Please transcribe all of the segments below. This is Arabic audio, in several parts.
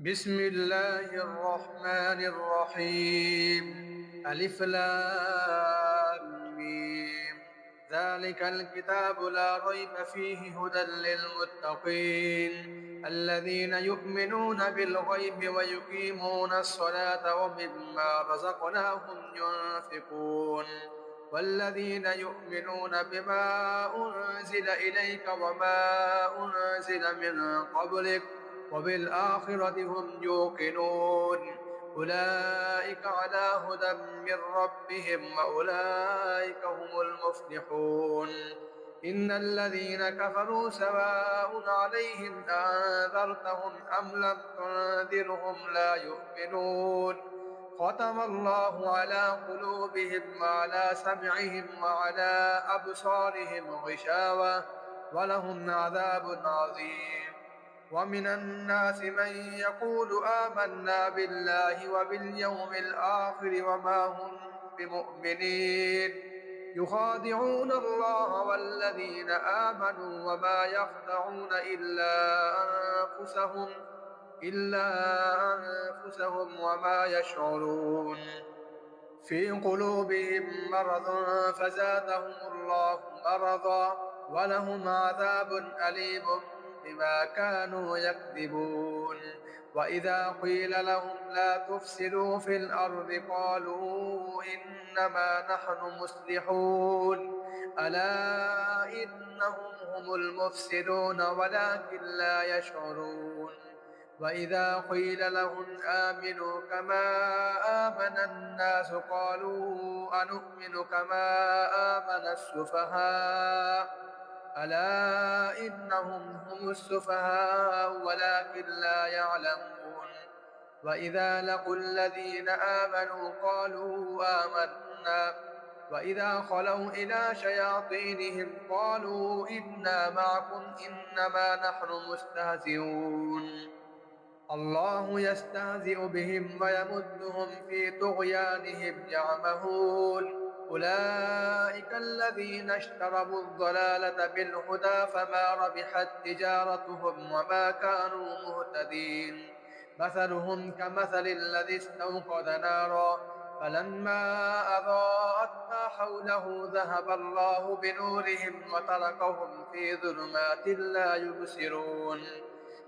بسم الله الرحمن الرحيم. ألف لام ميم. ذلك الكتاب لا ريب فيه هدى للمتقين الذين يؤمنون بالغيب ويقيمون الصلاة ومما رزقناهم ينفقون والذين يؤمنون بما أنزل إليك وما أنزل من قبلك وبالآخرة هم يوقنون أولئك على هدى من ربهم وأولئك هم المفلحون. إن الذين كفروا سواء عليهم أنذرتهم أم لم تنذرهم لا يؤمنون ختم الله على قلوبهم وعلى سمعهم وعلى أبصارهم غشاوة ولهم عذاب عظيم. ومن الناس من يقول آمنا بالله وباليوم الآخر وما هم بمؤمنين يخادعون الله والذين آمنوا وما يخدعون إلا أنفسهم وما يشعرون. في قلوبهم مرض فزادهم الله مرضا ولهم عذاب أليم بما كانوا يكذبون. وإذا قيل لهم لا تفسدوا في الأرض قالوا إنما نحن مصلحون ألا إنهم هم المفسدون ولكن لا يشعرون. وإذا قيل لهم آمنوا كما آمن الناس قالوا أنؤمن كما آمن السفهاء ألا إنهم هم السفهاء ولكن لا يعلمون. وإذا لقوا الذين آمنوا قالوا آمنا وإذا خلوا إلى شياطينهم قالوا إنا معكم إنما نحن مستهزئون. الله يستهزئ بهم ويمدهم في طغيانهم يعمهون. أولئك الذين اشتروا الضلالة بالهدى فما ربحت تجارتهم وما كانوا مهتدين. مثلهم كمثل الذي استوقد نارا فلما أضاءت ما حوله ذهب الله بنورهم وتركهم في ظلمات لا يبصرون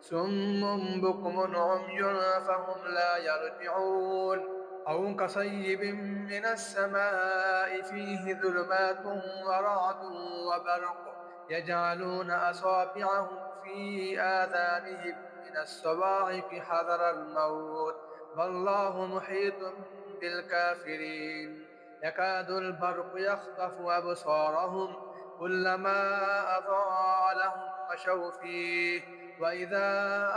صم بكم عمي فهم لا يرجعون. أو كصيب من السماء فيه ظلمات ورعد وبرق يجعلون أصابعهم في آذانهم من الصواعق حذر الموت والله محيط بالكافرين. يكاد البرق يخطف أبصارهم كلما أضاء لهم مشوا فيه وإذا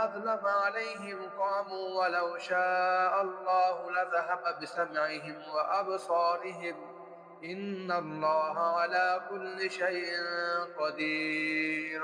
أظلم عليهم قاموا ولو شاء الله لذهب بسمعهم وأبصارهم إن الله على كل شيء قدير.